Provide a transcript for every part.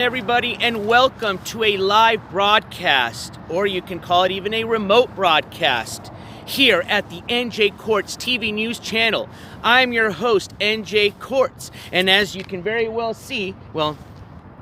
Everybody, and welcome to a live broadcast, or you can call it even a remote broadcast, here at the NJ Courts TV News channel. I'm your host, NJ Courts, and as you can very well see, well,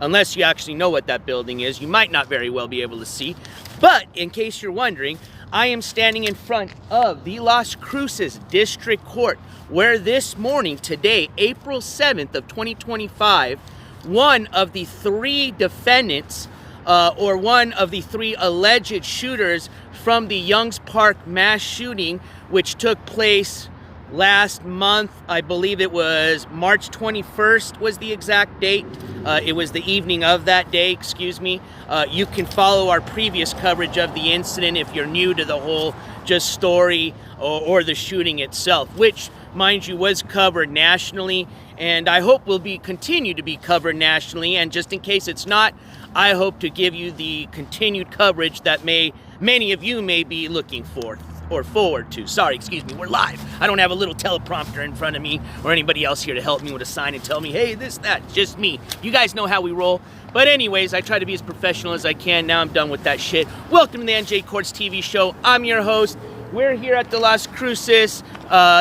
unless you actually know what that building is, you might not very well be able to see, but in case you're wondering, I am standing in front of the Las Cruces District Court, where this morning, today, April 7th of 2025, one of the three defendants, or one of the three alleged shooters from the Youngs Park mass shooting, which took place last month. I believe it was March 21st was the exact date. It was the evening of that day, excuse me. You can follow our previous coverage of the incident if you're new to the whole just story or the shooting itself, which, mind you, was covered nationally, and I hope will continue to be covered nationally. And just in case it's not, I hope to give you the continued coverage that many of you may be looking for or forward to. Sorry, excuse me, we're live. I don't have a little teleprompter in front of me or anybody else here to help me with a sign and tell me, hey, this, that, just me. You guys know how we roll. But anyways, I try to be as professional as I can. Now I'm done with that shit. Welcome to the NJ Courts TV show. I'm your host. We're here at the Las Cruces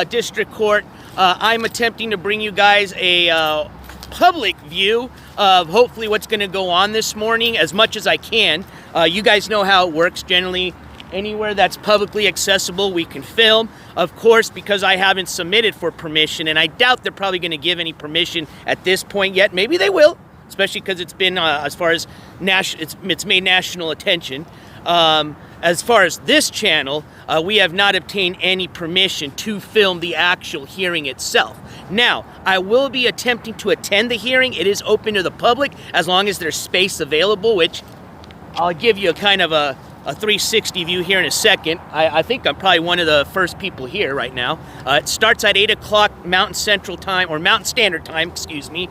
District Court. I'm attempting to bring you guys a public view of hopefully what's going to go on this morning as much as I can. You guys know how it works generally. Anywhere that's publicly accessible, we can film. Of course, because I haven't submitted for permission, and I doubt they're probably going to give any permission at this point yet. Maybe they will, especially because it's been, as far as it's made national attention. As far as this channel, we have not obtained any permission to film the actual hearing itself. Now, I will be attempting to attend the hearing. It is open to the public as long as there's space available, which I'll give you a kind of a 360 view here in a second. I think I'm probably one of the first people here right now. It starts at 8 o'clock Mountain Central Time, or Mountain Standard Time, excuse me,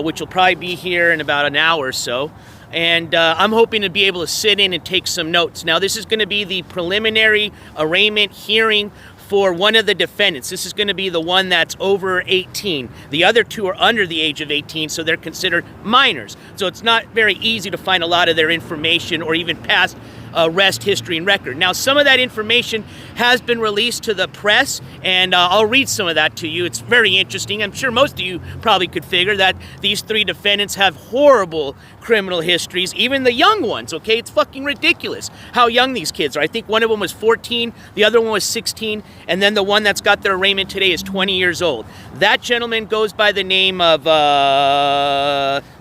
which will probably be here in about an hour or so. And I'm hoping to be able to sit in and take some notes. Now, this is going to be the preliminary arraignment hearing for one of the defendants. This is going to be the one that's over 18. The other two are under the age of 18, so they're considered minors. So it's not very easy to find a lot of their information or even past arrest history and record. Now, some of that information has been released to the press, and I'll read some of that to you. It's very interesting. I'm sure most of you probably could figure that these three defendants have horrible criminal histories, even the young ones, okay? It's fucking ridiculous how young these kids are. I think one of them was 14, the other one was 16, and then the one that's got their arraignment today is 20 years old. That gentleman goes by the name of,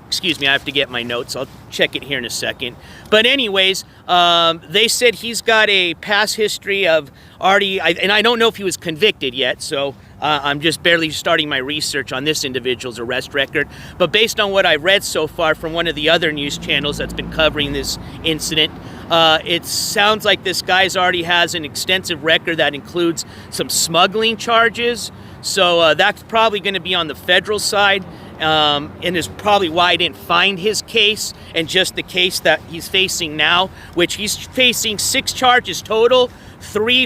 excuse me, I have to get my notes. I'll check it here in a second. But anyways, they said he's got a past history of already, and I don't know if he was convicted yet, so I'm just barely starting my research on this individual's arrest record. But based on what I've read so far from one of the other news channels that's been covering this incident, it sounds like this guy's already has an extensive record that includes some smuggling charges. So that's probably going to be on the federal side. And is probably why I didn't find his case and just the case that he's facing now, which he's facing 6 charges total, 3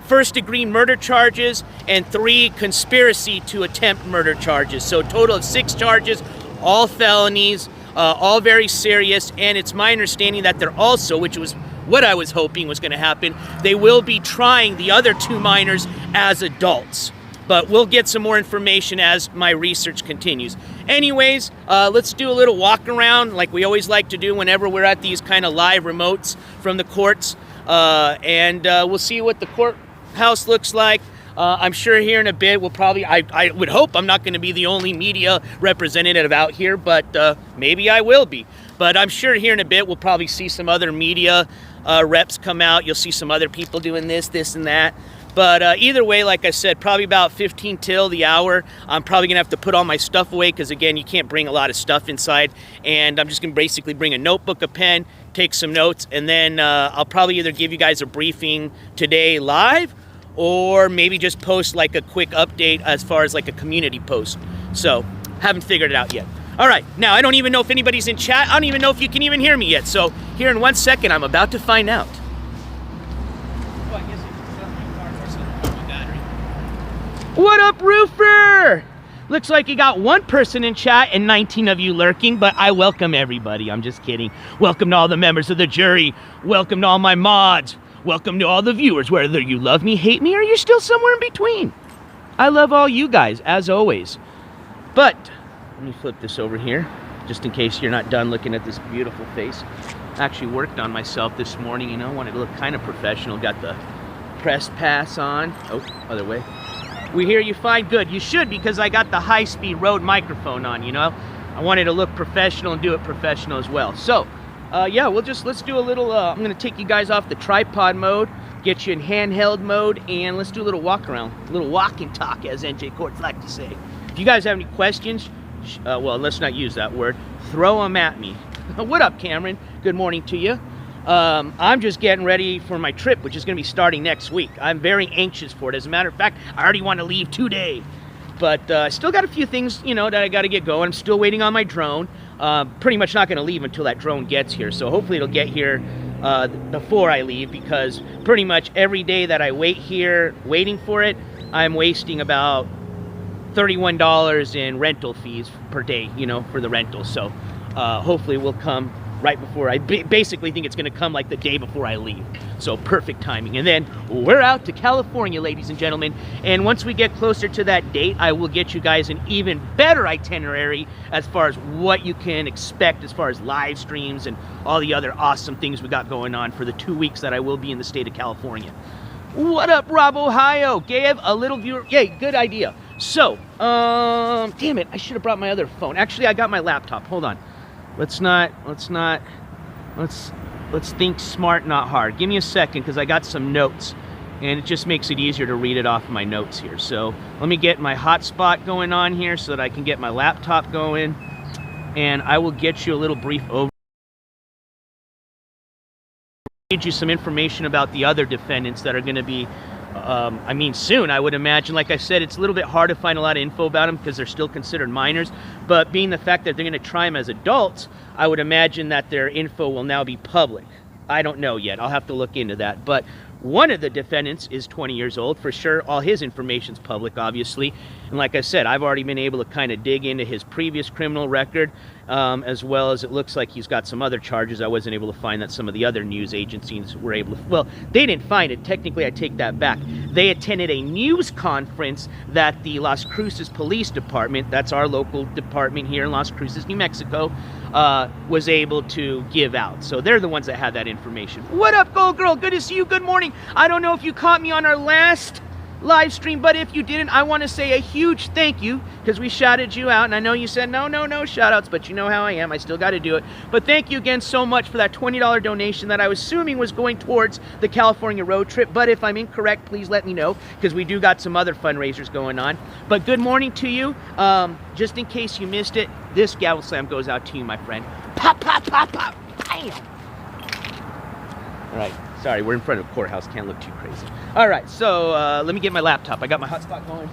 first-degree murder charges and 3 conspiracy to attempt murder charges. So a total of 6 charges, all felonies, all very serious. And it's my understanding that they're also, which was what I was hoping was going to happen, they will be trying the other 2 minors as adults. But we'll get some more information as my research continues. Anyways, let's do a little walk around like we always like to do whenever we're at these kind of live remotes from the courts. And we'll see what the courthouse looks like. I'm sure here in a bit we'll probably, I would hope I'm not going to be the only media representative out here, but maybe I will be. But I'm sure here in a bit we'll probably see some other media reps come out. You'll see some other people doing this, and that. But either way, like I said, probably about 15 till the hour. I'm probably going to have to put all my stuff away because, again, you can't bring a lot of stuff inside. And I'm just going to basically bring a notebook, a pen, take some notes, and then I'll probably either give you guys a briefing today live or maybe just post like a quick update as far as like a community post. So, haven't figured it out yet. All right, now I don't even know if anybody's in chat. I don't even know if you can even hear me yet. So, here in 1 second, I'm about to find out. What up, Roofer? Looks like you got one person in chat and 19 of you lurking, but I welcome everybody. I'm just kidding. Welcome to all the members of the jury. Welcome to all my mods. Welcome to all the viewers, whether you love me, hate me, or you're still somewhere in between. I love all you guys, as always. But, let me flip this over here, just in case you're not done looking at this beautiful face. I actually worked on myself this morning, you know, wanted to look kind of professional. Got the press pass on. Oh, other way. We hear you fine. Good. You should, because I got the high-speed Rode microphone on, you know. I wanted to look professional and do it professional as well. So, yeah, let's do a little, I'm going to take you guys off the tripod mode, get you in handheld mode, and let's do a little walk around, a little walk and talk, as NJ Courts like to say. If you guys have any questions, well, let's not use that word, throw them at me. What up, Cameron? Good morning to you. I'm just getting ready for my trip, which is going to be starting next week. I'm very anxious for it. As a matter of fact, I already want to leave today. But I still got a few things, you know, that I got to get going. I'm still waiting on my drone. Pretty much not going to leave until that drone gets here. So hopefully it'll get here before I leave, because pretty much every day that I wait here waiting for it, I'm wasting about $31 in rental fees per day, you know, for the rental. So hopefully it will come right before I basically think it's going to come like the day before I leave. So perfect timing. And then we're out to California, ladies and gentlemen. And once we get closer to that date, I will get you guys an even better itinerary as far as what you can expect as far as live streams and all the other awesome things we got going on for the 2 weeks that I will be in the state of California. What up, Rob Ohio? Gabe, a little viewer. Yay, good idea. So, damn it, I should have brought my other phone. Actually, I got my laptop. Hold on. Let's think smart, not hard. Give me a second, because I got some notes, and it just makes it easier to read it off my notes here. So let me get my hotspot going on here so that I can get my laptop going, and I will get you a little brief overview. Give you some information about the other defendants that are going to be I mean, soon, I would imagine. Like I said, it's a little bit hard to find a lot of info about them because they're still considered minors. But being the fact that they're going to try them as adults, I would imagine that their info will now be public. I don't know yet. I'll have to look into that. But one of the defendants is 20 years old. For sure, all his information's public, obviously. And like I said, I've already been able to kind of dig into his previous criminal record, as well as it looks like he's got some other charges I wasn't able to find that some of the other news agencies were able to. Well, they didn't find it. Technically, I take that back. They attended a news conference that the Las Cruces Police Department, that's our local department here in Las Cruces, New Mexico, was able to give out. So they're the ones that had that information. What up, Gold Girl? Good to see you. Good morning. I don't know if you caught me on our last live stream, but if you didn't, I want to say a huge thank you, because we shouted you out, and I know you said no shout outs, but you know how I am. I still got to do it. But thank you again so much for that $20 donation that I was assuming was going towards the California road trip. But if I'm incorrect, please let me know, because we do got some other fundraisers going on. But good morning to you. Just in case you missed it, this gavel slam goes out to you, my friend. Pop, pop, pop, pop. Bam. All right. Sorry, we're in front of Courthouse. Can't look too crazy. All right, so let me get my laptop. I got my hotspot going.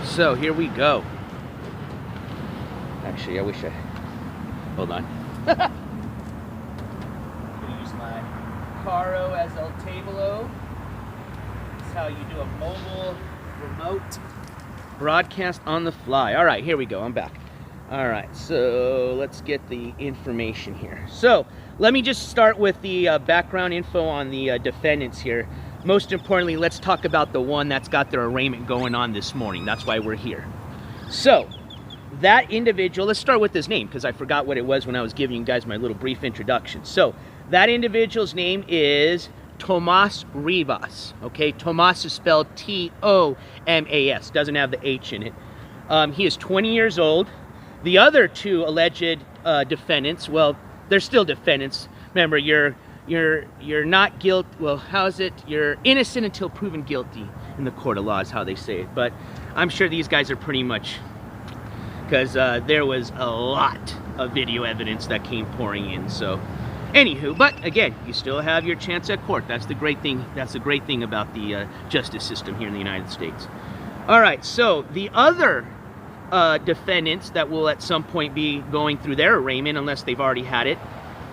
So here we go. Actually, I wish I... Hold on. I'm going to use my Caro as El Tablo. How you do a mobile remote broadcast on the fly. All right, here we go. I'm back. All right, so let's get the information here. So let me just start with the background info on the defendants here. Most importantly, let's talk about the one that's got their arraignment going on this morning. That's why we're here. So that individual, let's start with his name, because I forgot what it was when I was giving you guys my little brief introduction. So that individual's name is Tomas Rivas. Okay, Tomas is spelled T-O-M-A-S. Doesn't have the H in it. He is 20 years old. The other two alleged defendants, well, they're still defendants. Remember, you're not guilty. Well, how is it? You're innocent until proven guilty in the court of law is how they say it. But I'm sure these guys are pretty much, because there was a lot of video evidence that came pouring in. So anywho, but again, you still have your chance at court. That's the great thing. That's the great thing about the justice system here in the United States. All right, so the other defendants that will at some point be going through their arraignment, unless they've already had it,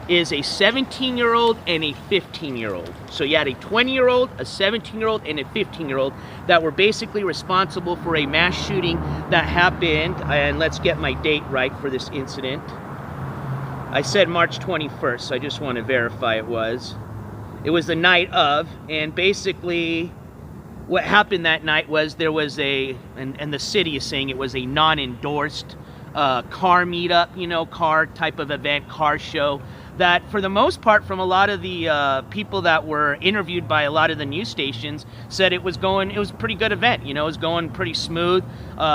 is a 17-year-old and a 15-year-old. So you had a 20-year-old, a 17-year-old, and a 15-year-old that were basically responsible for a mass shooting that happened, and let's get my date right for this incident. I said March 21st, so I just want to verify it was. It was the night of, and basically what happened that night was there was a, and the city is saying it was a non-endorsed car meetup, you know, car type of event, car show, that for the most part from a lot of the people that were interviewed by a lot of the news stations said it was a pretty good event, you know, it was going pretty smooth.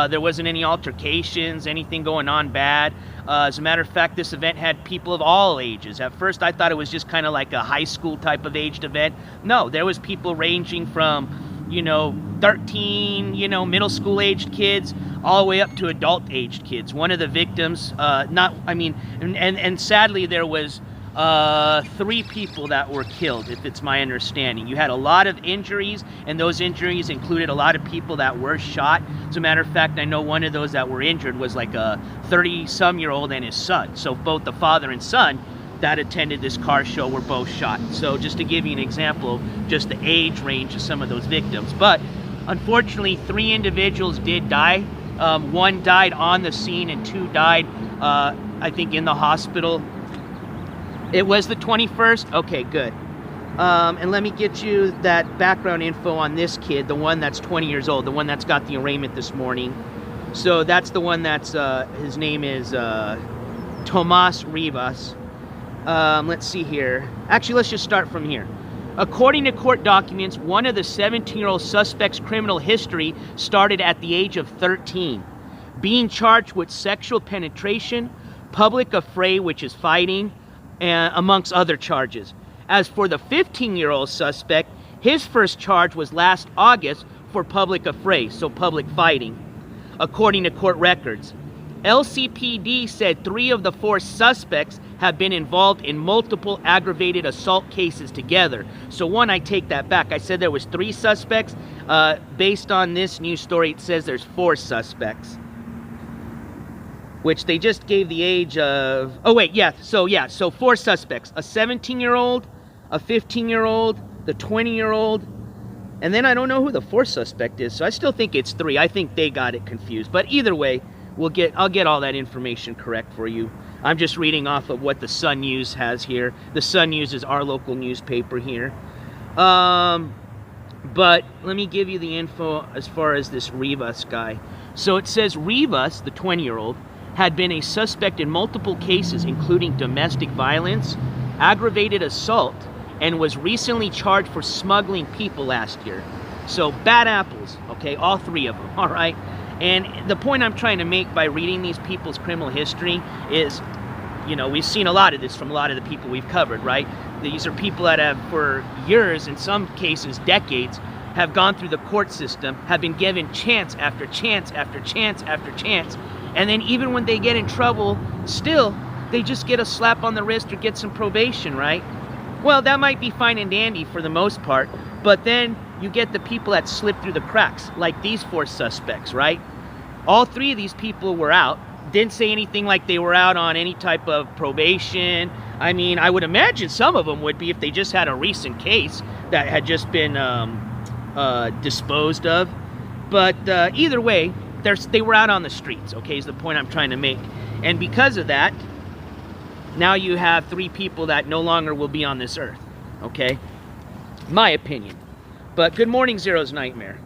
There wasn't any altercations, anything going on bad. As a matter of fact, this event had people of all ages. At first I thought it was just kind of like a high school type of aged event. No, there was people ranging from, you know, 13, you know, middle school aged kids all the way up to adult aged kids. One of the victims, and sadly there was 3 people that were killed, if it's my understanding. You had a lot of injuries, and those injuries included a lot of people that were shot. As a matter of fact, I know one of those that were injured was like a 30-some-year-old and his son. So both the father and son that attended this car show were both shot. So just to give you an example of just the age range of some of those victims. But unfortunately, 3 individuals did die. 1 died on the scene and 2 died, I think, in the hospital. It was the 21st? Okay, good. And let me get you that background info on this kid, the one that's 20 years old, the one that's got the arraignment this morning. So that's the one that's, his name is Tomas Rivas. Let's see here. Actually, let's just start from here. According to court documents, one of the 17-year-old suspect's criminal history started at the age of 13, being charged with sexual penetration, public affray, which is fighting, and amongst other charges. As for the 15-year-old suspect, his first charge was last August for public affray, so public fighting. According to court records, LCPD said 3 of the 4 suspects have been involved in multiple aggravated assault cases together. So one, I take that back. I said there was 3 suspects. Based on this news story, it says there's 4 suspects, which they just gave the age of, so 4 suspects, a 17-year-old, a 15-year-old, the 20-year-old, and then I don't know who the 4th suspect is, so I still think it's 3. I think they got it confused, but either way, I'll get all that information correct for you. I'm just reading off of what the Sun News has here. The Sun News is our local newspaper here. But let me give you the info as far as this Rivas guy. So it says Rivas, the 20-year-old, had been a suspect in multiple cases, including domestic violence, aggravated assault, and was recently charged for smuggling people last year. So bad apples, okay, all 3 of them, all right? And the point I'm trying to make by reading these people's criminal history is, you know, we've seen a lot of this from a lot of the people we've covered, right? These are people that have, for years, in some cases decades, have gone through the court system, have been given chance after chance after chance after chance, and then even when they get in trouble, still, they just get a slap on the wrist or get some probation, right? Well, that might be fine and dandy for the most part, but then you get the people that slip through the cracks, like these 4 suspects, right? All 3 of these people were out, didn't say anything like they were out on any type of probation. I mean, I would imagine some of them would be if they just had a recent case that had just been disposed of. But either way, they were out on the streets, okay, is the point I'm trying to make. And because of that, now you have 3 people that no longer will be on this earth, okay? My opinion. But good morning, Zero's Nightmare.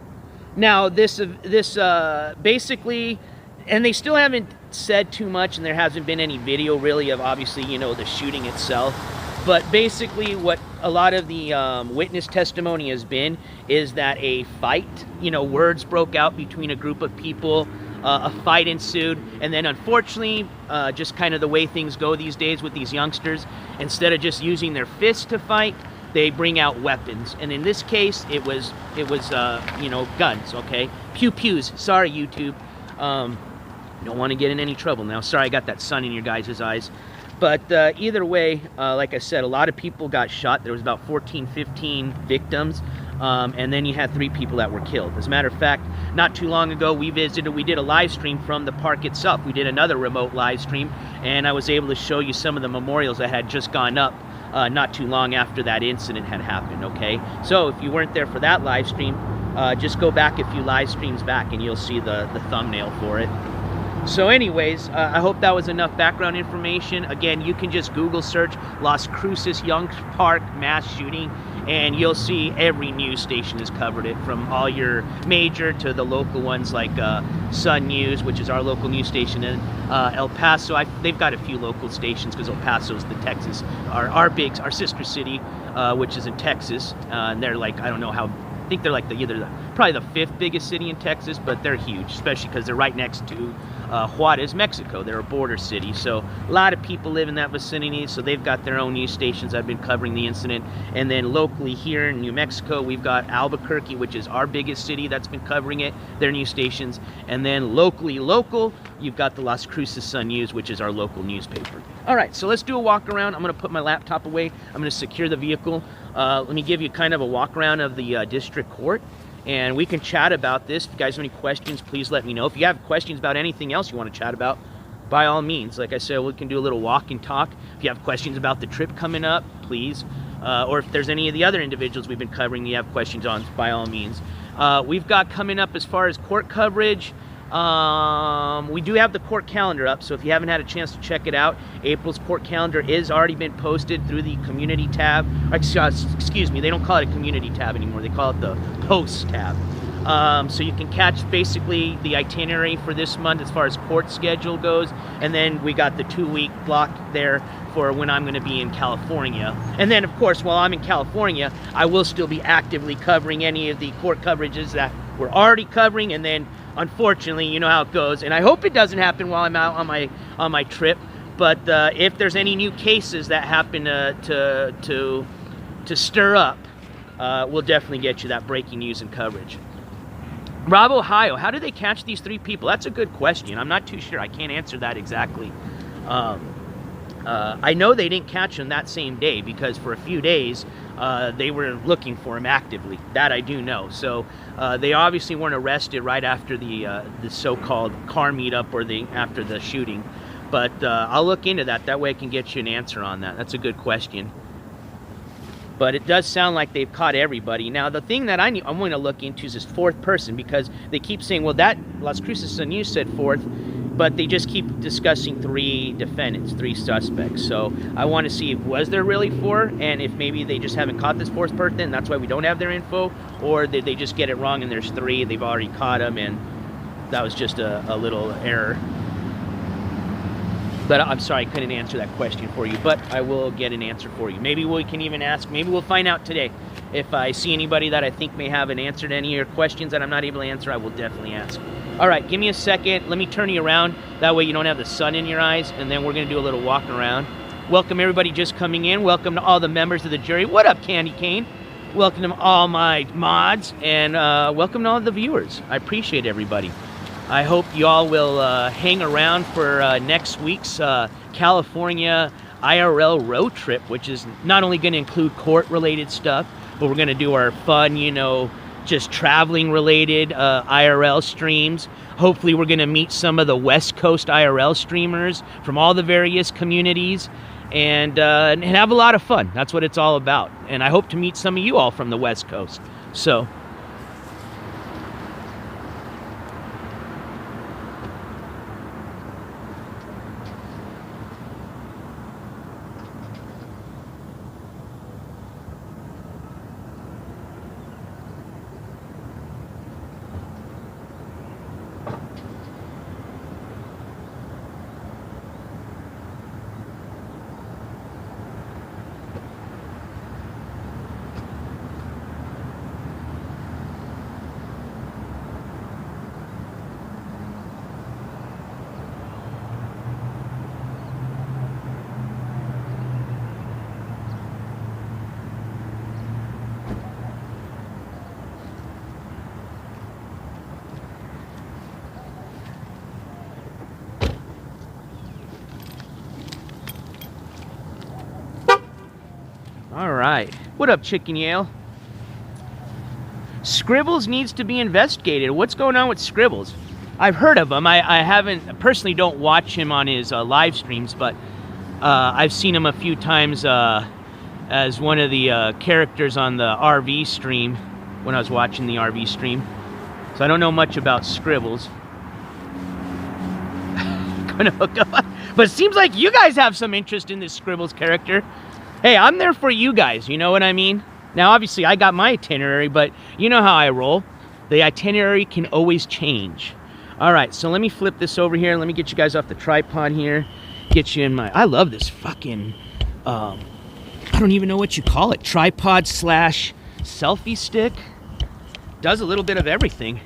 Now, this basically, and they still haven't said too much, and there hasn't been any video really of, obviously, you know, the shooting itself. But basically what a lot of the witness testimony has been is that a fight, you know, words broke out between a group of people, a fight ensued, and then unfortunately, just kind of the way things go these days with these youngsters, instead of just using their fists to fight, they bring out weapons. And in this case, it was you know, guns, okay? Pew-pews. Sorry, YouTube. Don't want to get in any trouble now. Sorry, I got that sun in your guys' eyes. But either way, like I said, a lot of people got shot. There was about 14, 15 victims. and then you had 3 people that were killed. As a matter of fact, not too long ago, we did a live stream from the park itself. We did another remote live stream, and I was able to show you some of the memorials that had just gone up not too long after that incident had happened, okay? So if you weren't there for that live stream, just go back a few live streams back and you'll see the thumbnail for it. So anyways, I hope that was enough background information. Again, you can just Google search Las Cruces-Youngs Park mass shooting, and you'll see every news station has covered it, from all your major to the local ones like Sun News, which is our local news station, and El Paso. They've got a few local stations because El Paso is the Texas, our sister city, which is in Texas. And they're like, I don't know how, I think they're like probably the 5th biggest city in Texas, but they're huge, especially because they're right next to Juarez, Mexico. They're a border city, so a lot of people live in that vicinity, so they've got their own news stations that have been covering the incident. And then locally here in New Mexico, we've got Albuquerque, which is our biggest city, that's been covering it, their news stations. And then local, you've got the Las Cruces Sun News, which is our local newspaper. All right, so let's do a walk around. I'm gonna put my laptop away. I'm gonna secure the vehicle. Let me give you kind of a walk around of the district court, and we can chat about this. If you guys have any questions, please let me know. If you have questions about anything else you want to chat about, by all means. Like I said, we can do a little walk and talk. If you have questions about the trip coming up, please. Or if there's any of the other individuals we've been covering you have questions on, by all means. We've got coming up as far as court coverage. We do have the court calendar up, so if you haven't had a chance to check it out, April's court calendar is already been posted through the community tab. Excuse me, they don't call it a community tab anymore, they call it the post tab. So you can catch basically the itinerary for this month as far as court schedule goes, and then we got the 2-week block there for when I'm going to be in California. And then of course, while I'm in California, I will still be actively covering any of the court coverages that we're already covering, and then unfortunately, you know how it goes, and I hope it doesn't happen while I'm out on my trip. But if there's any new cases that happen to stir up, we'll definitely get you that breaking news and coverage. Rob, Ohio, how did they catch these 3 people? That's a good question. I'm not too sure. I can't answer that exactly. I know they didn't catch him that same day, because for a few days they were looking for him actively. That I do know. So they obviously weren't arrested right after the so-called car meetup or after the shooting. But I'll look into that. That way I can get you an answer on that. That's a good question. But it does sound like they've caught everybody. Now, the thing that I'm going to look into is this 4th person, because they keep saying, well, that Las Cruces Sun News said 4th, but they just keep discussing 3 defendants, 3 suspects. So I want to see, was there really 4, and if maybe they just haven't caught this 4th person, and that's why we don't have their info, or did they just get it wrong and there's 3, they've already caught them, and that was just a little error. But I'm sorry, I couldn't answer that question for you, but I will get an answer for you. Maybe we can even ask, maybe we'll find out today. If I see anybody that I think may have an answer to any of your questions that I'm not able to answer, I will definitely ask. All right, give me a second. Let me turn you around. That way you don't have the sun in your eyes, and then we're going to do a little walk around. Welcome everybody just coming in. Welcome to all the members of the jury. What up, Candy Cane? Welcome to all my mods, and welcome to all the viewers. I appreciate everybody. I hope you all will hang around for next week's California IRL road trip, which is not only going to include court-related stuff, but we're going to do our fun, you know, just traveling-related IRL streams. Hopefully we're going to meet some of the West Coast IRL streamers from all the various communities and have a lot of fun. That's what it's all about. And I hope to meet some of you all from the West Coast. So... All right. What up, Chicken Yale? Scribbles needs to be investigated. What's going on with Scribbles? I've heard of him. I haven't, personally don't watch him on his live streams, but I've seen him a few times as one of the characters on the RV stream when I was watching the RV stream. So I don't know much about Scribbles. Gonna hook up. But it seems like you guys have some interest in this Scribbles character. Hey, I'm there for you guys, you know what I mean? Now, obviously, I got my itinerary, but you know how I roll. The itinerary can always change. All right, so let me flip this over here. Let me get you guys off the tripod here. Get you in my... I love this fucking... I don't even know what you call it. Tripod slash selfie stick. Does a little bit of everything.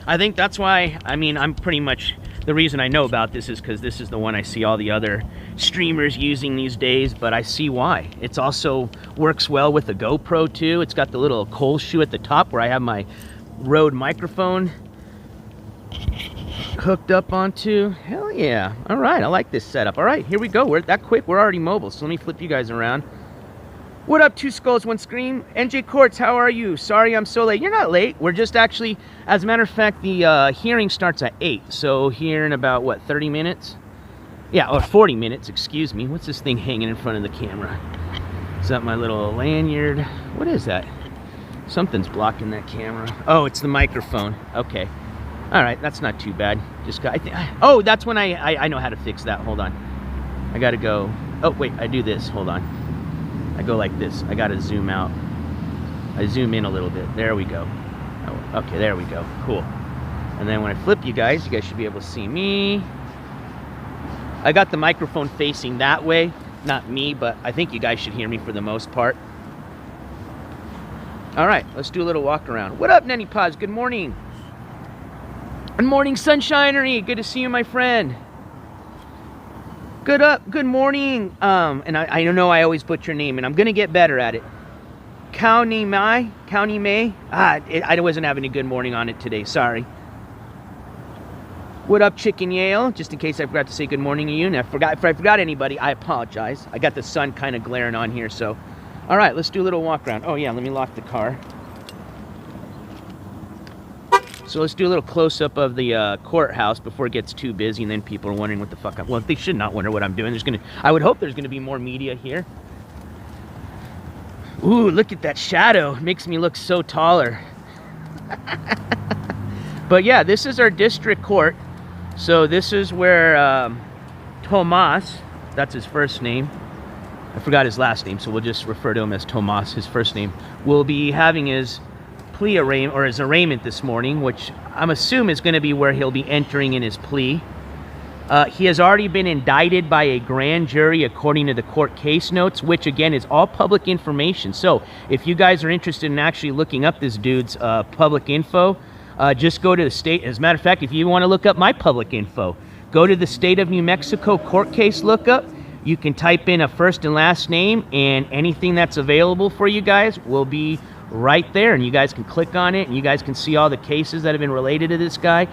I think that's why... I mean, I'm pretty much... The reason I know about this is because this is the one I see all the other streamers using these days, but I see why. It's also works well with the GoPro too. It's got the little coal shoe at the top where I have my Rode microphone hooked up onto. Hell yeah. All right, I like this setup. All right, here we go. We're that quick. We're already mobile, so let me flip you guys around. What up, Two Skulls, One Scream? NJ Courts, how are you? Sorry I'm so late. You're not late. We're just actually, as a matter of fact, the hearing starts at 8. So here in about, what, 30 minutes? Yeah, or 40 minutes, excuse me. What's this thing hanging in front of the camera? Is that my little lanyard? What is that? Something's blocking that camera. Oh, it's the microphone. Okay. All right, that's not too bad. Just got, oh, that's when I know how to fix that. Hold on. I got to go. Oh, wait, I do this. Hold on. I go like this. I gotta zoom out. I zoom in a little bit. There we go. Oh, okay, there we go. Cool. And then when I flip you guys should be able to see me. I got the microphone facing that way. Not me, but I think you guys should hear me for the most part. All right, let's do a little walk around. What up, Nenny Pods? Good morning. Good morning, Sunshinery. Good to see you, my friend. Good morning. And I know I always butcher your name, and I'm gonna get better at it. County May. I wasn't having a good morning on it today. Sorry. What up, Chicken Yale? Just in case I forgot to say good morning to you, and if I forgot anybody, I apologize. I got the sun kind of glaring on here, so. All right, let's do a little walk around. Oh yeah, let me lock the car. So let's do a little close-up of the courthouse before it gets too busy, and then people are wondering what the fuck well, they should not wonder what I'm doing. I would hope there's gonna be more media here. Ooh, look at that shadow. It makes me look so taller. But yeah, this is our district court. So this is where Tomas, that's his first name. I forgot his last name, so we'll just refer to him as Tomas, his first name, will be having his plea arraignment, or his arraignment this morning, which I'm assuming is going to be where he'll be entering in his plea. He has already been indicted by a grand jury according to the court case notes, which again is all public information. So if you guys are interested in actually looking up this dude's public info, just go to the state. As a matter of fact, if you want to look up my public info, go to the state of New Mexico court case lookup. You can type in a first and last name, and anything that's available for you guys will be right there, and you guys can click on it, and you guys can see all the cases that have been related to this guy,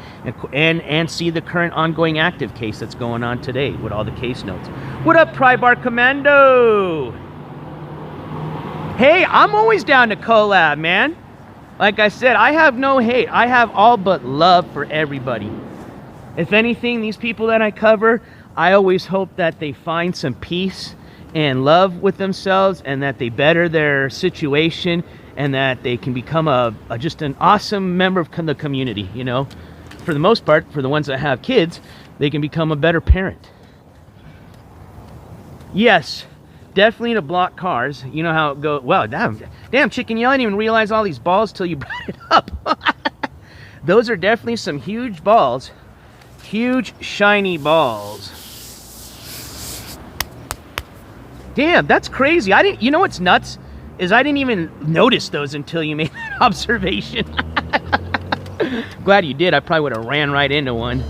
and see the current ongoing active case that's going on today with all the case notes. What up, Prybar Commando? Hey, I'm always down to collab, man. Like I said, I have no hate. I have all but love for everybody. If anything, these people that I cover, I always hope that they find some peace and love with themselves, and that they better their situation, and that they can become just an awesome member of the community, you know. For the most part, for the ones that have kids, they can become a better parent. Yes, definitely to block cars. You know how it goes. Wow, damn, Chicken Yell, I didn't even realize all these balls till you brought it up. Those are definitely some huge balls. Huge, shiny balls. Damn, that's crazy. You know what's nuts? Is I didn't even notice those until you made that observation. Glad you did. I probably would have ran right into one.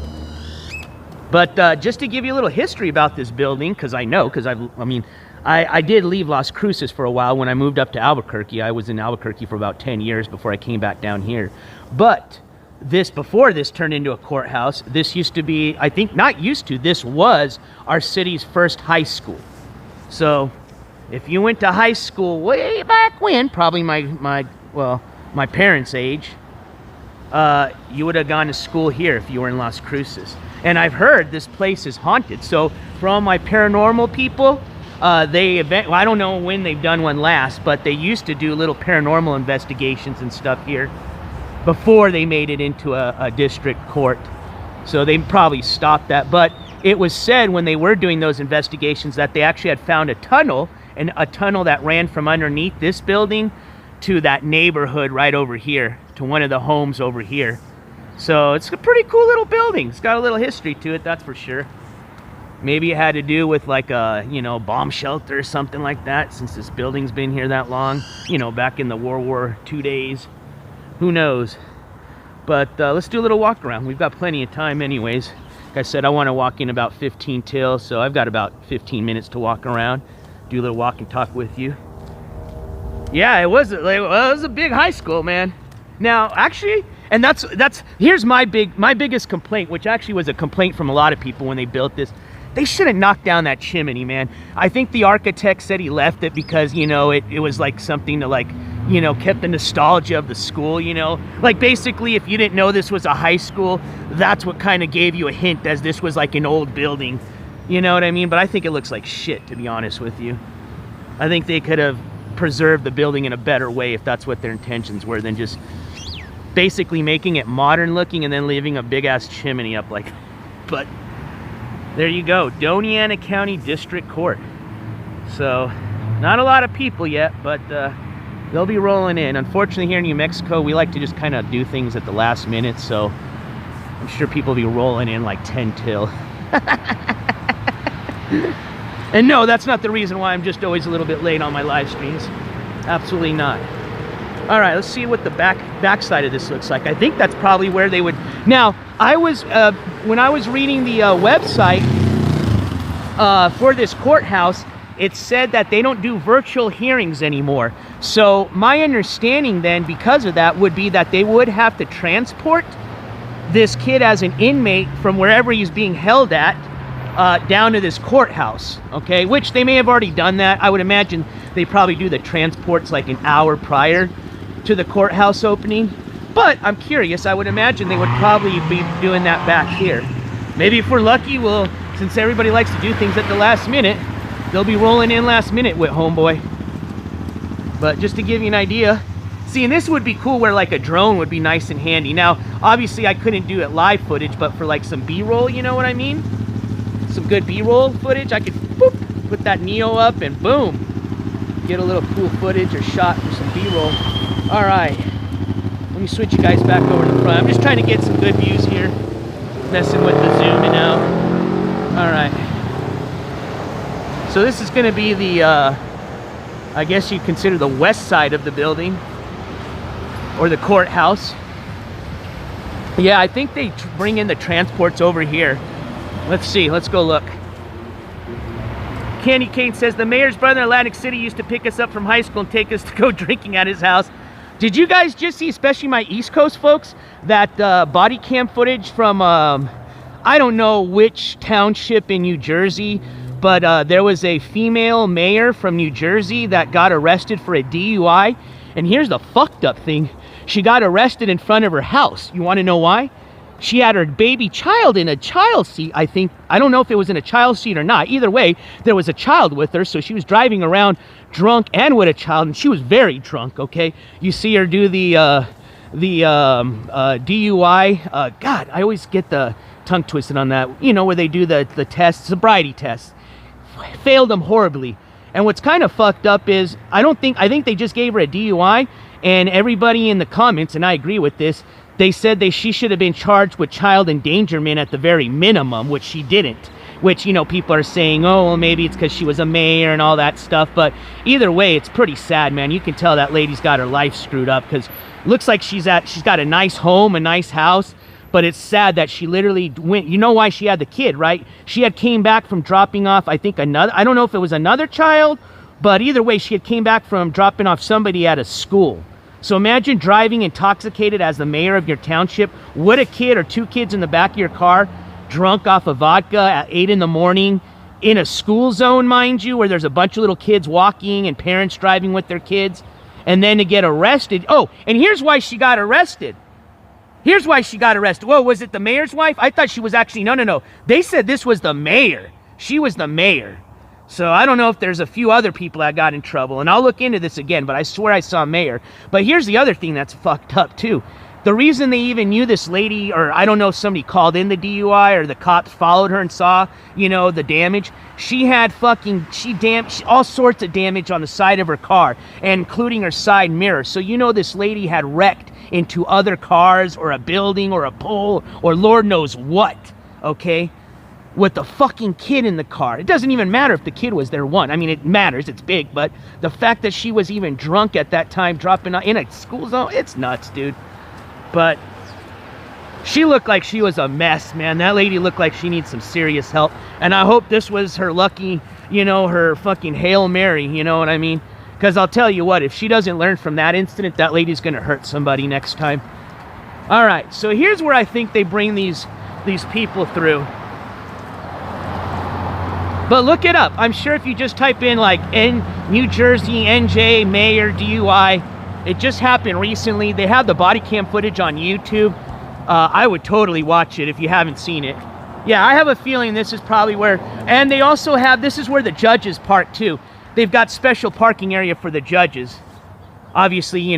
But just to give you a little history about this building, because I did leave Las Cruces for a while when I moved up to Albuquerque. I was in Albuquerque for about 10 years before I came back down here. But before this turned into a courthouse, this used to be, I think not used to, this was our city's first high school. So if you went to high school way back when, probably well, my parents' age, you would have gone to school here if you were in Las Cruces. And I've heard this place is haunted. So for all my paranormal people, I don't know when they've done one last, but they used to do little paranormal investigations and stuff here before they made it into a district court. So they probably stopped that. But it was said when they were doing those investigations that they actually had found a tunnel, and a tunnel that ran from underneath this building to that neighborhood right over here, to one of the homes over here. So it's a pretty cool little building. It's got a little history to it, that's for sure. Maybe it had to do with like a, bomb shelter or something like that, since this building's been here that long, back in the World War II days. Who knows? But let's do a little walk around. We've got plenty of time anyways. Like I said, I want to walk in about 15 till, so I've got about 15 minutes to walk around, do a little walk and talk with you. Yeah, it was a big high school, man. Now, actually, and here's my biggest complaint, which actually was a complaint from a lot of people when they built this. They should have knocked down that chimney, man. I think the architect said he left it because, it was like something to kept the nostalgia of the school, Like basically, if you didn't know this was a high school, that's what kind of gave you a hint as this was like an old building. You know what I mean? But I think it looks like shit, to be honest with you. I think they could have preserved the building in a better way if that's what their intentions were, than just basically making it modern looking and then leaving a big ass chimney up like. But there you go, Doñana County District Court. So not a lot of people yet, but they'll be rolling in. Unfortunately, here in New Mexico, we like to just kind of do things at the last minute, so I'm sure people will be rolling in like 10 till. And no, that's not the reason why I'm just always a little bit late on my live streams. Absolutely not. All right, let's see what the backside of this looks like. I think that's probably where they would. Now, when I was reading the website for this courthouse, it said that they don't do virtual hearings anymore. So my understanding then, because of that, would be that they would have to transport this kid as an inmate from wherever he's being held at down to this courthouse, okay? Which they may have already done that. I would imagine they probably do the transports like an hour prior to the courthouse opening. But I'm curious, I would imagine they would probably be doing that back here. Maybe if we're lucky, since everybody likes to do things at the last minute, they'll be rolling in last minute with homeboy. But just to give you an idea, see, and this would be cool where like a drone would be nice and handy. Now, obviously I couldn't do it live footage, but for like some B-roll, you know what I mean? Some good B-roll footage, I could boop, put that Neo up and boom, get a little cool footage or shot for some B-roll. All right, let me switch you guys back over to the front. I'm just trying to get some good views here, messing with the zooming out. All right, so this is going to be the I guess you'd consider the west side of the building, or the courthouse. Yeah, I think they bring in the transports over here. Let's see, let's go look. Candy Cane says, the mayor's brother in Atlantic City used to pick us up from high school and take us to go drinking at his house. Did you guys just see, especially my East Coast folks, that body cam footage from, I don't know which township in New Jersey, but there was a female mayor from New Jersey that got arrested for a DUI. And here's the fucked up thing. She got arrested in front of her house. You want to know why? She had her baby child in a child seat, I think. I don't know if it was in a child seat or not. Either way, there was a child with her, so she was driving around drunk and with a child, and she was very drunk, okay? You see her do the DUI. God, I always get the tongue twisted on that. You know, where they do the test, sobriety test. Failed them horribly. And what's kind of fucked up is, I think they just gave her a DUI, and everybody in the comments, and I agree with this, they said she should have been charged with child endangerment at the very minimum, which she didn't. Which, you know, people are saying, oh, well, maybe it's because she was a mayor and all that stuff. But either way, it's pretty sad, man. You can tell that lady's got her life screwed up, because it looks like she's got a nice home, a nice house. But it's sad that she literally went, you know why she had the kid, right? She had came back from dropping off, I think I don't know if it was another child, but either way, she had came back from dropping off somebody at a school. So imagine driving intoxicated as the mayor of your township with a kid or two kids in the back of your car, drunk off of vodka at 8 in the morning, in a school zone, mind you, where there's a bunch of little kids walking and parents driving with their kids. and then to get arrested. Oh, and here's why she got arrested. Here's why she got arrested. Whoa, was it the mayor's wife? I thought she was actually, no. They said this was the mayor. She was the mayor. So I don't know if there's a few other people that got in trouble, and I'll look into this again, but I swear I saw mayor. But here's the other thing that's fucked up too. The reason they even knew this lady, or I don't know if somebody called in the DUI or the cops followed her and saw, you know, the damage. She had all sorts of damage on the side of her car, including her side mirror. So you know this lady had wrecked into other cars or a building or a pole or Lord knows what, okay? With the fucking kid in the car. It doesn't even matter if the kid was there, one. I mean, it matters, it's big, but the fact that she was even drunk at that time, dropping in a school zone, it's nuts, dude. But she looked like she was a mess, man. That lady looked like she needs some serious help. And I hope this was her lucky, you know, her fucking Hail Mary, you know what I mean? Because I'll tell you what, if she doesn't learn from that incident, that lady's gonna hurt somebody next time. All right, so here's where I think they bring these people through. But look it up. I'm sure if you just type in like New Jersey, NJ, Mayor, DUI, it just happened recently. They have the body cam footage on YouTube. I would totally watch it if you haven't seen it. Yeah, I have a feeling this is probably where, and they also have, this is where the judges park too. They've got special parking area for the judges. Obviously,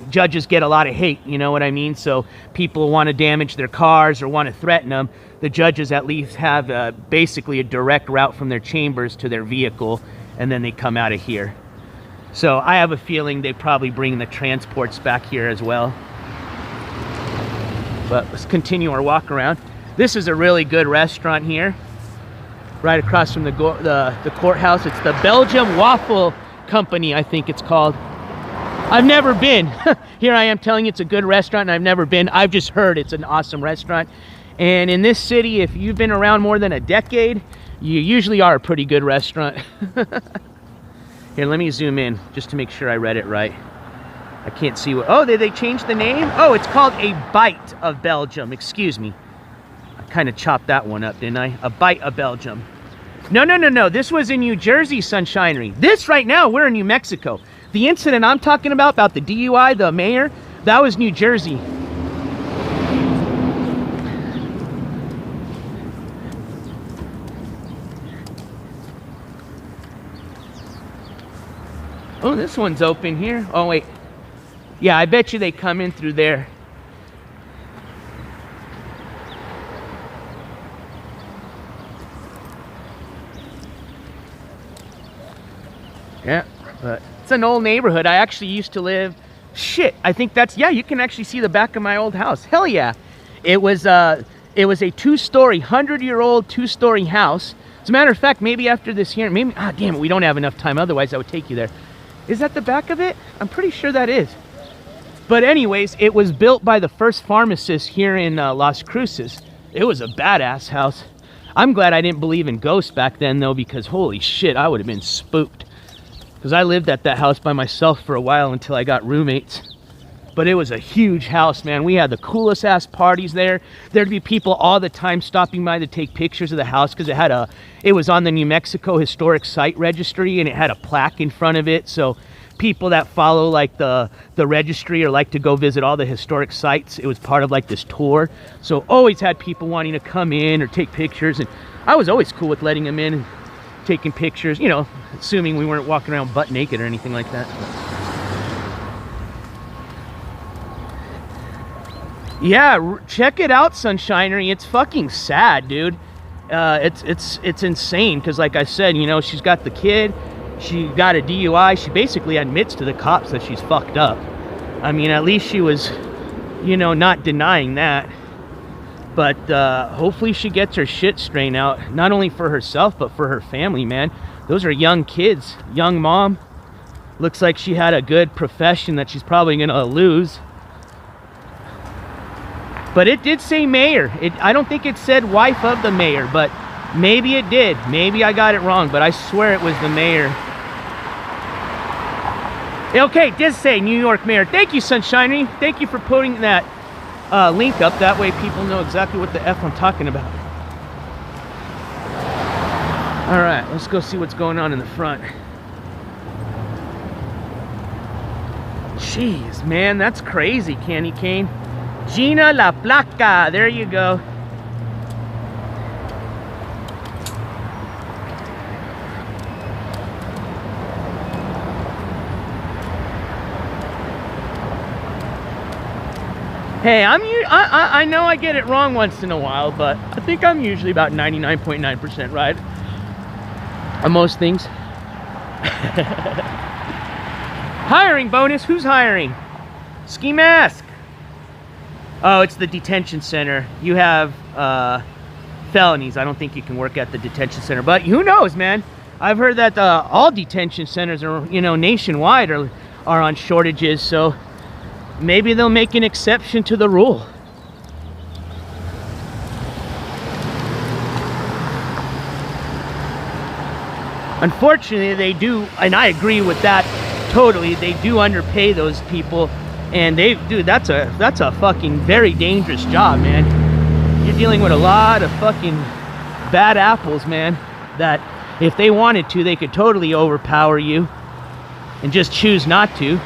judges get a lot of hate, you know what I mean? So people want to damage their cars or want to threaten them. The judges at least have basically a direct route from their chambers to their vehicle, and then they come out of here. So I have a feeling they probably bring the transports back here as well. But let's continue our walk around. This is a really good restaurant here, right across from the courthouse. It's the Belgium Waffle Company, I think it's called. I've never been. Here I am telling you it's a good restaurant, and I've never been. I've just heard it's an awesome restaurant. And in this city, if you've been around more than a decade, you usually are a pretty good restaurant. Here, let me zoom in just to make sure I read it right. I can't see what, oh, did they change the name? Oh, it's called A Bite of Belgium. Excuse me. I kind of chopped that one up, didn't I? A Bite of Belgium. No. This was in New Jersey, Sunshinery. This right now, we're in New Mexico. The incident I'm talking about the DUI, the mayor, that was New Jersey. Oh, this one's open here. Oh, wait. Yeah, I bet you they come in through there. Yeah, but it's an old neighborhood. I actually used to live... Shit, I think that's... Yeah, you can actually see the back of my old house. Hell yeah. It was a two-story, 100-year-old two-story house. As a matter of fact, maybe after this here... Maybe... Ah, damn it, we don't have enough time. Otherwise, I would take you there. Is that the back of it? I'm pretty sure that is. But anyways, it was built by the first pharmacist here in Las Cruces. It was a badass house. I'm glad I didn't believe in ghosts back then, though, because holy shit, I would have been spooked. Because I lived at that house by myself for a while until I got roommates. But it was a huge house, man. We had the coolest ass parties there. There'd be people all the time stopping by to take pictures of the house because it was on the New Mexico Historic Site Registry, and it had a plaque in front of it. So people that follow like the registry or like to go visit all the historic sites, it was part of like this tour. So always had people wanting to come in or take pictures, and I was always cool with letting them in and taking pictures, you know, assuming we weren't walking around butt naked or anything like that. Yeah, check it out, Sunshinery. It's fucking sad, dude. It's insane because, like I said, you know, she's got the kid. She got a DUI. She basically admits to the cops that she's fucked up. I mean, at least she was, you know, not denying that. But hopefully she gets her shit straightened out, not only for herself, but for her family, man. Those are young kids, young mom. Looks like she had a good profession that she's probably gonna lose. But it did say mayor. I don't think it said wife of the mayor, but maybe it did. Maybe I got it wrong, but I swear it was the mayor. Okay, it did say New York mayor. Thank you, Sunshiny. Thank you for putting that link up. That way people know exactly what the F I'm talking about. All right, let's go see what's going on in the front. Jeez, man, that's crazy, Candy Cane. Gina La Placa, there you go. Hey, I know I get it wrong once in a while, but I think I'm usually about 99.9% right on most things. Hiring bonus, who's hiring? Ski Mask. Oh, it's the detention center. You have felonies. I don't think you can work at the detention center, but who knows, man? I've heard that all detention centers are, you know, nationwide are on shortages, so maybe they'll make an exception to the rule. Unfortunately, they do, and I agree with that totally. They do underpay those people, and dude, that's a fucking very dangerous job, man. You're dealing with a lot of fucking bad apples, man, that if they wanted to, they could totally overpower you and just choose not to.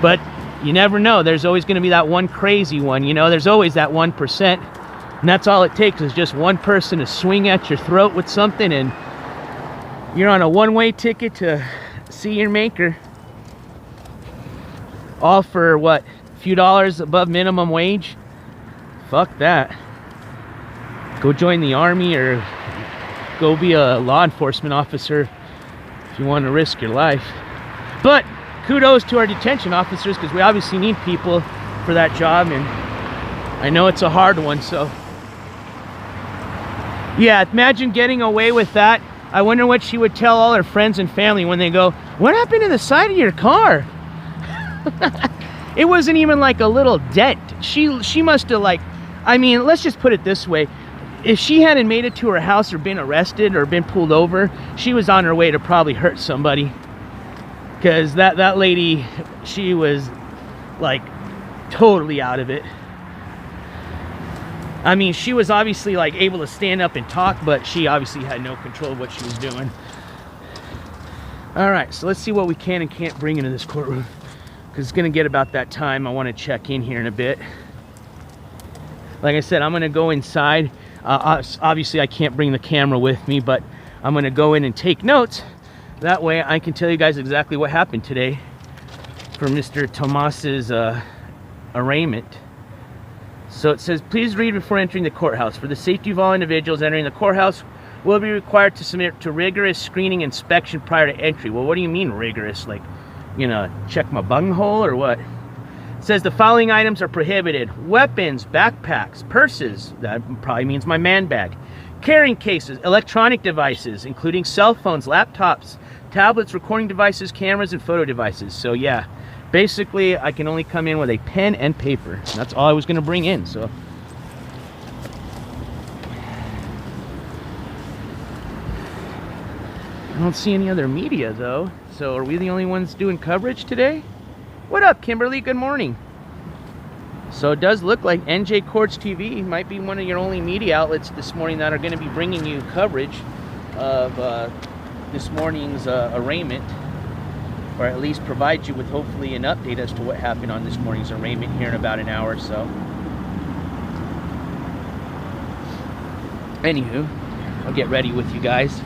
But you never know. There's always going to be that one crazy one, you know. There's always that 1%, and that's all it takes is just one person to swing at your throat with something, and you're on a one-way ticket to see your maker. All for what? A few dollars above minimum wage? Fuck that. Go join the army or go be a law enforcement officer if you want to risk your life. But kudos to our detention officers, because we obviously need people for that job, and I know it's a hard one. So yeah, imagine getting away with that. I wonder what she would tell all her friends and family when they go, "What happened to the side of your car?" It wasn't even like a little dent. She must have, like, I mean, let's just put it this way. If she hadn't made it to her house or been arrested or been pulled over, she was on her way to probably hurt somebody. Because that lady, she was like totally out of it. I mean, she was obviously like able to stand up and talk, but she obviously had no control of what she was doing. All right, so let's see what we can and can't bring into this courtroom, because it's gonna get about that time. I want to check in here in a bit. Like I said, I'm gonna go inside. Obviously I can't bring the camera with me, but I'm gonna go in and take notes. That way I can tell you guys exactly what happened today for Mr. Tomas's arraignment. So it says, please read before entering the courthouse. For the safety of all individuals entering the courthouse will be required to submit to rigorous screening inspection prior to entry. Well, what do you mean rigorous? Like, you know, check my bunghole or what? It says the following items are prohibited: weapons, backpacks, purses, that probably means my man bag, carrying cases, electronic devices, including cell phones, laptops, tablets, recording devices, cameras, and photo devices. So yeah, basically I can only come in with a pen and paper. And that's all I was going to bring in. So I don't see any other media though. So are we the only ones doing coverage today? What up, Kimberly? Good morning. So it does look like NJ Courts TV might be one of your only media outlets this morning that are going to be bringing you coverage of this morning's arraignment, or at least provide you with hopefully an update as to what happened on this morning's arraignment here in about an hour or so. Anywho, I'll get ready with you guys.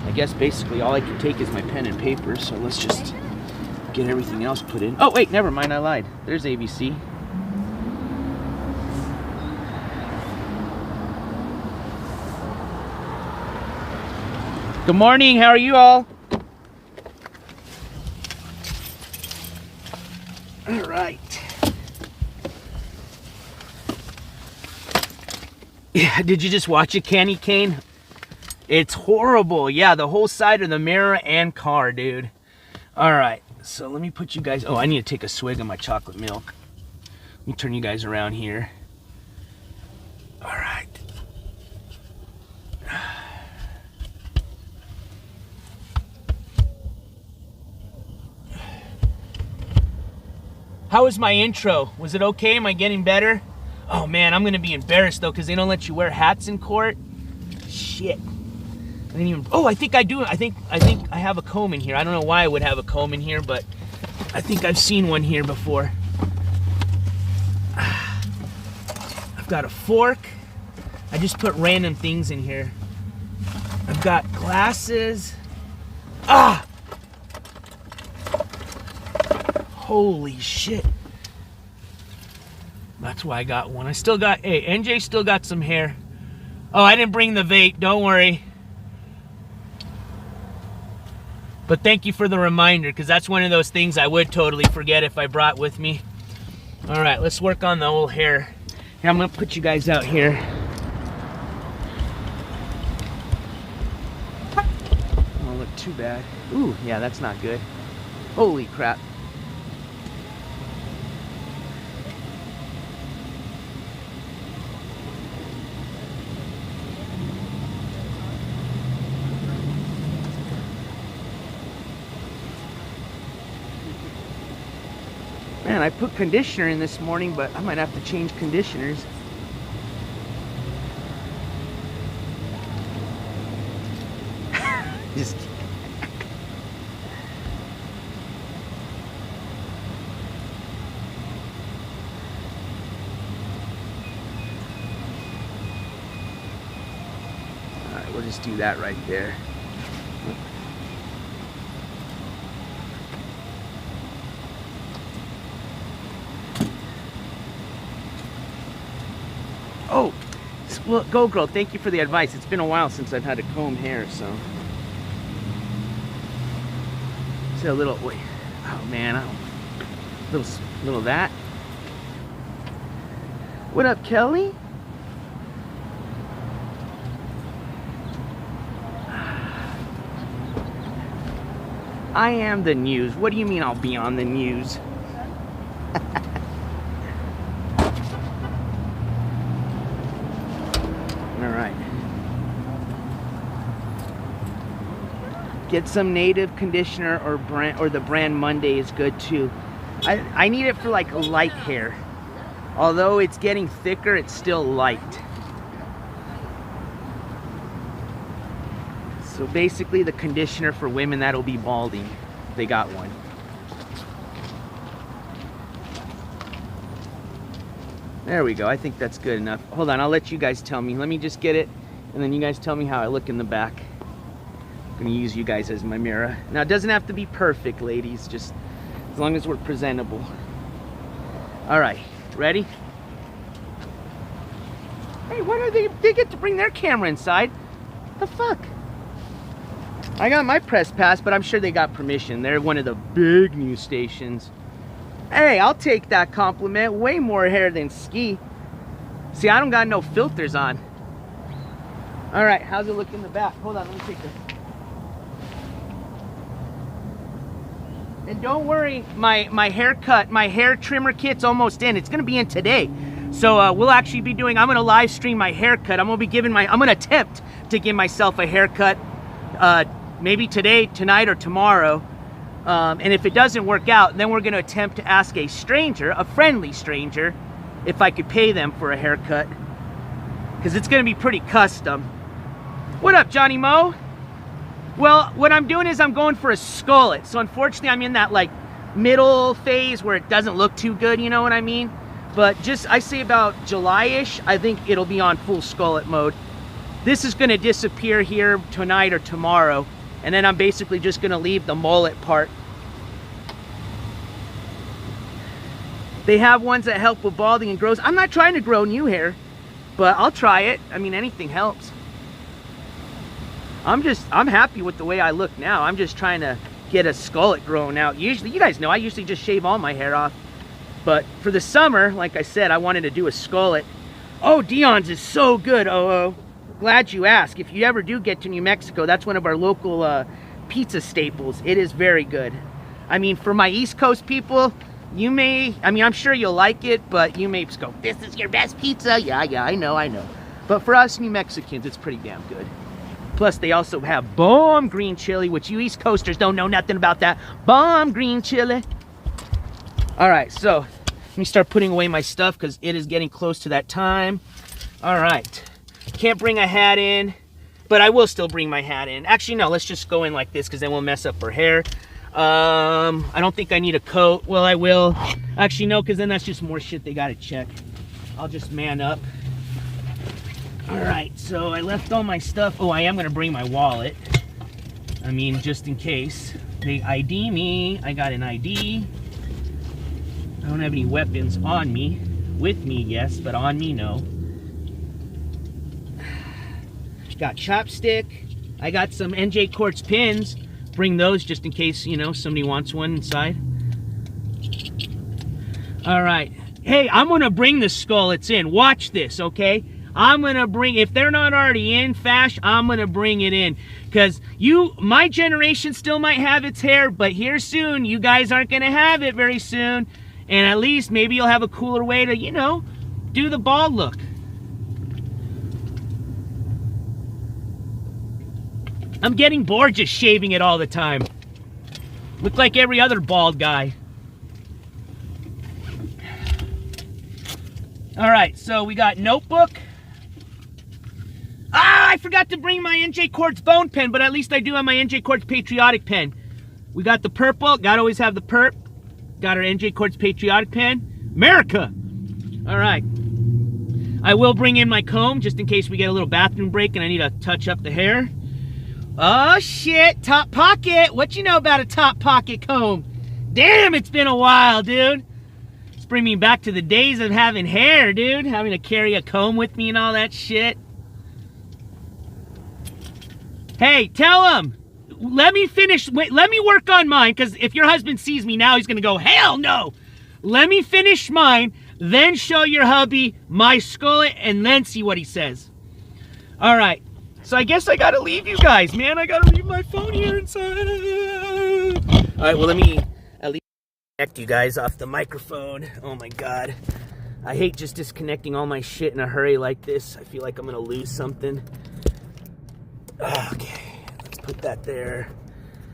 I guess basically all I can take is my pen and paper, so let's just get everything else put in. Oh wait, never mind, I lied. There's ABC. Good morning, how are you all? All right. Yeah, did you just watch it, Candy Cane? It's horrible. Yeah, the whole side of the mirror and car, dude. All right, so let me put you guys... Oh, I need to take a swig of my chocolate milk. Let me turn you guys around here. All right. How was my intro? Was it okay? Am I getting better? Oh man, I'm gonna be embarrassed though, because they don't let you wear hats in court. Shit. I didn't even... Oh, I think I do. I think I have a comb in here. I don't know why I would have a comb in here, but I think I've seen one here before. I've got a fork. I just put random things in here. I've got glasses. Ah! Holy shit. That's why I got one. I still got, hey, NJ still got some hair. Oh, I didn't bring the vape, don't worry. But thank you for the reminder, because that's one of those things I would totally forget if I brought with me. All right, let's work on the old hair. Here, I'm gonna put you guys out here. Don't look too bad. Ooh, yeah, that's not good. Holy crap. Man, I put conditioner in this morning, but I might have to change conditioners. Just kidding. All right, we'll just do that right there. Oh, well, Go Girl, thank you for the advice. It's been a while since I've had to comb hair, so. It's a little, wait, oh man, little that. What up, Kelly? I am the news. What do you mean I'll be on the news? Get some native conditioner or the brand Monday is good too. I need it for like light hair. Although it's getting thicker, it's still light. So basically the conditioner for women that'll be balding. They got one. There we go. I think that's good enough. Hold on, I'll let you guys tell me. Let me just get it and then you guys tell me how I look in the back. I'm gonna use you guys as my mirror. Now it doesn't have to be perfect, ladies, just as long as we're presentable. All right, ready? Hey, what are they get to bring their camera inside? The fuck? I got my press pass, but I'm sure they got permission. They're one of the big news stations. Hey, I'll take that compliment. Way more hair than Ski. See, I don't got no filters on. All right, how's it look in the back? Hold on, let me take this. And don't worry, my haircut, my hair trimmer kit's almost in. It's gonna be in today. So we'll actually be doing, I'm gonna live stream my haircut. I'm gonna attempt to give myself a haircut maybe today, tonight, or tomorrow. And if it doesn't work out, then we're gonna attempt to ask a stranger, a friendly stranger, if I could pay them for a haircut. Because it's gonna be pretty custom. What up, Johnny Mo? Well, what I'm doing is I'm going for a skullet. So unfortunately, I'm in that like middle phase where it doesn't look too good, you know what I mean? But just, I say about July-ish, I think it'll be on full skullet mode. This is gonna disappear here tonight or tomorrow. And then I'm basically just gonna leave the mullet part. They have ones that help with balding and grows. I'm not trying to grow new hair, but I'll try it. I mean, anything helps. I'm happy with the way I look now. I'm just trying to get a skullet grown out. Usually, you guys know, I usually just shave all my hair off. But for the summer, like I said, I wanted to do a skullet. Oh, Dion's is so good, oh. Glad you asked. If you ever do get to New Mexico, that's one of our local pizza staples. It is very good. I mean, for my East Coast people, you may, I mean, I'm sure you'll like it, but you may just go, this is your best pizza. Yeah, I know. But for us New Mexicans, it's pretty damn good. Plus, they also have bomb green chili, which you East Coasters don't know nothing about that. Bomb green chili. All right, so let me start putting away my stuff because it is getting close to that time. All right, can't bring a hat in, but I will still bring my hat in. Actually, no, let's just go in like this because then we'll mess up her hair. I don't think I need a coat. Well, I will. Actually, no, because then that's just more shit they gotta check. I'll just man up. All right, so I left all my stuff. Oh, I am gonna bring my wallet. I mean, just in case they ID me. I got an ID. I don't have any weapons on me. With me, yes, but on me, no. Got chopstick. I got some NJ Courts pins. Bring those just in case, you know, somebody wants one inside. All right. Hey, I'm going to bring the skull it's in. Watch this, okay? I'm going to bring, if they're not already in, Fash, I'm going to bring it in. Because my generation still might have its hair, but here soon, you guys aren't going to have it very soon. And at least maybe you'll have a cooler way to, you know, do the bald look. I'm getting bored just shaving it all the time. Look like every other bald guy. All right, so we got notebook. I forgot to bring my NJ Courts bone pen, but at least I do have my NJ Courts patriotic pen. We got the purple, gotta always have the perp. Got our NJ Courts patriotic pen. America! All right. I will bring in my comb just in case we get a little bathroom break and I need to touch up the hair. Oh shit, top pocket. What you know about a top pocket comb? Damn, it's been a while, dude. It's bringing me back to the days of having hair, dude. Having to carry a comb with me and all that shit. Hey, tell him. Let me finish. Wait, let me work on mine, because if your husband sees me now, he's going to go, hell no. Let me finish mine, then show your hubby my skull, and then see what he says. All right. So I guess I gotta leave you guys, man. I gotta leave my phone here inside. All right, well, let me at least connect you guys off the microphone. Oh my God. I hate just disconnecting all my shit in a hurry like this. I feel like I'm gonna lose something. Okay, let's put that there.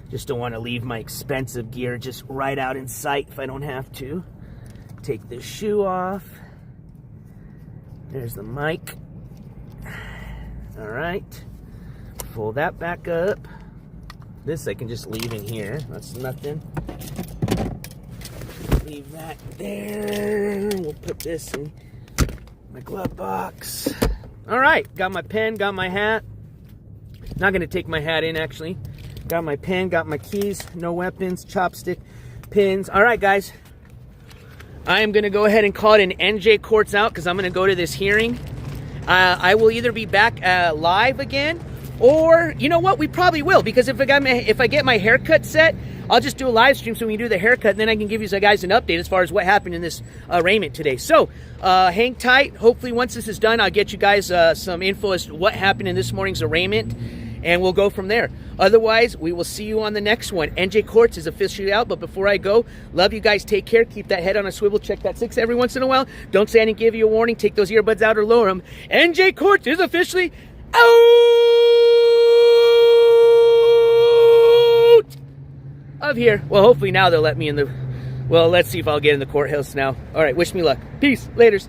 Just don't want to leave my expensive gear just right out in sight if I don't have to. Take this shoe off. There's the mic. All right, fold that back up. This I can just leave in here. That's nothing. Leave that there. We'll put this in my glove box. All right, got my pen, got my hat. Not gonna take my hat in, actually. Got my pen, got my keys, no weapons, chopstick, pins. All right, guys. I am gonna go ahead and call it an NJ Courts out because I'm gonna go to this hearing. I will either be back live again, or you know what, we probably will, because if I get my haircut set, I'll just do a live stream so we can do the haircut, and then I can give you guys an update as far as what happened in this arraignment today. So hang tight. Hopefully once this is done, I'll get you guys some info as to what happened in this morning's arraignment, and we'll go from there. Otherwise, we will see you on the next one. NJ Courts is officially out, but before I go, love you guys. Take care. Keep that head on a swivel. Check that 6 every once in a while. Don't say I didn't give you a warning. Take those earbuds out or lower them. NJ Courts is officially out of here. Well, hopefully now they'll let me in the... Well, let's see if I'll get in the courthouse now. All right, wish me luck. Peace. Laters.